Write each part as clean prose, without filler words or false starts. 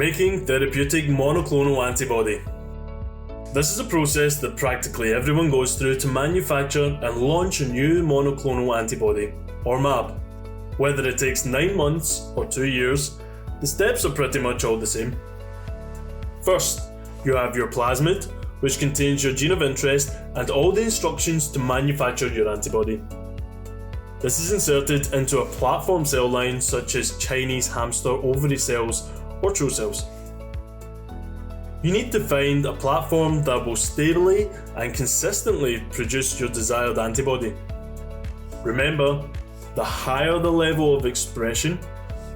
Making therapeutic monoclonal antibody. This is a process that practically everyone goes through to manufacture and launch a new monoclonal antibody, or mAb. Whether it takes 9 months or 2 years, the steps are pretty much all the same. First, you have your plasmid, which contains your gene of interest and all the instructions to manufacture your antibody. This is inserted into a platform cell line such as Chinese hamster ovary cells or CHO cells. You need to find a platform that will steadily and consistently produce your desired antibody. Remember, the higher the level of expression,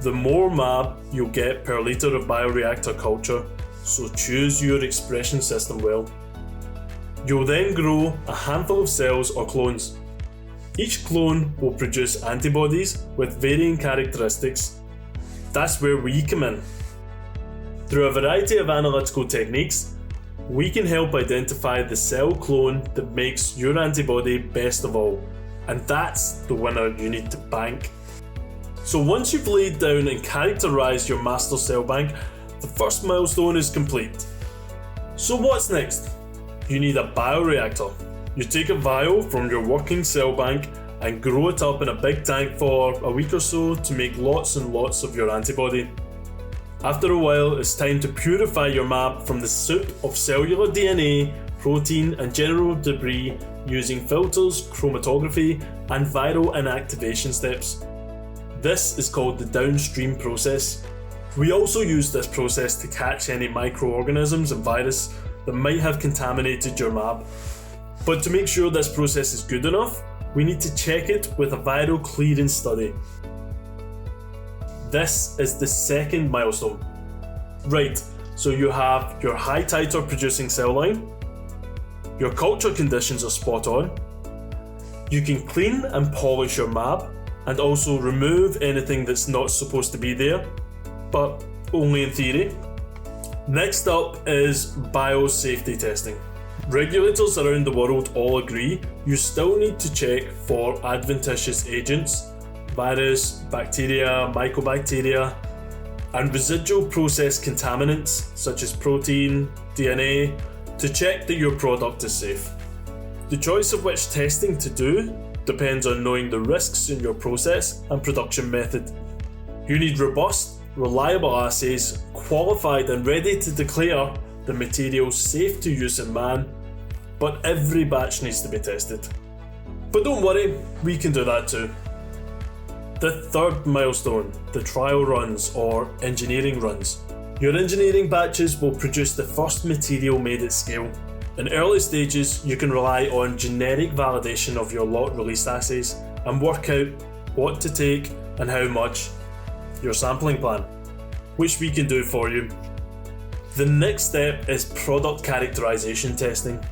the more mAb you'll get per litre of bioreactor culture, so choose your expression system well. You'll then grow a handful of cells or clones. Each clone will produce antibodies with varying characteristics. That's where we come in. Through a variety of analytical techniques, we can help identify the cell clone that makes your antibody best of all, and that's the winner you need to bank. So once you've laid down and characterised your master cell bank, the first milestone is complete. So what's next? You need a bioreactor. You take a vial from your working cell bank and grow it up in a big tank for a week or so to make lots and lots of your antibody. After a while, it's time to purify your mAb from the soup of cellular DNA, protein and general debris using filters, chromatography and viral inactivation steps. This is called the downstream process. We also use this process to catch any microorganisms and virus that might have contaminated your mAb. But to make sure this process is good enough, we need to check it with a viral clearance study. This is the second milestone. Right, so you have your high titer producing cell line, your culture conditions are spot on, you can clean and polish your mAb and also remove anything that's not supposed to be there, but only in theory. Next up is biosafety testing. Regulators around the world all agree you still need to check for adventitious agents, virus, bacteria, mycobacteria, and residual process contaminants such as protein, DNA, to check that your product is safe. The choice of which testing to do depends on knowing the risks in your process and production method. You need robust, reliable assays, qualified and ready to declare the material safe to use in man, but every batch needs to be tested. But don't worry, we can do that too. The third milestone, the trial runs or engineering runs. Your engineering batches will produce the first material made at scale. In early stages, you can rely on generic validation of your lot release assays and work out what to take and how much, your sampling plan, which we can do for you. The next step is product characterization testing.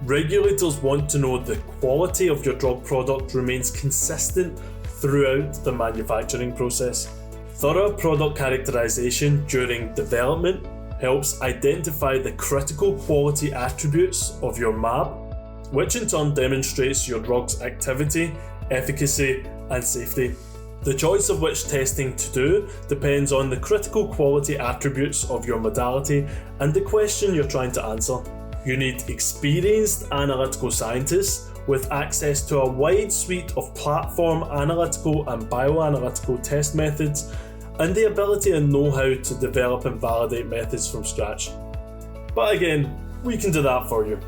Regulators want to know the quality of your drug product remains consistent throughout the manufacturing process. Thorough product characterization during development helps identify the critical quality attributes of your mAb, which in turn demonstrates your drug's activity, efficacy, and safety. The choice of which testing to do depends on the critical quality attributes of your modality and the question you're trying to answer. You need experienced analytical scientists with access to a wide suite of platform analytical and bioanalytical test methods and the ability and know-how to develop and validate methods from scratch. But again, we can do that for you.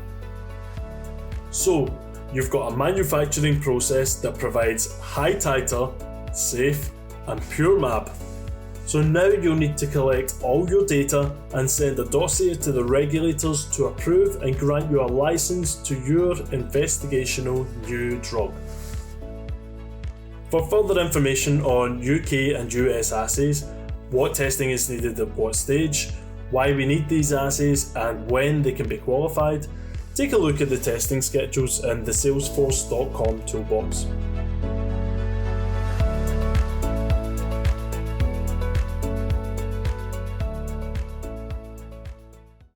So, you've got a manufacturing process that provides high titer, safe and pure mAb. So now you'll need to collect all your data and send a dossier to the regulators to approve and grant you a license to your investigational new drug. For further information on UK and US assays, what testing is needed at what stage, why we need these assays and when they can be qualified, take a look at the testing schedules in the Salesforce.com toolbox.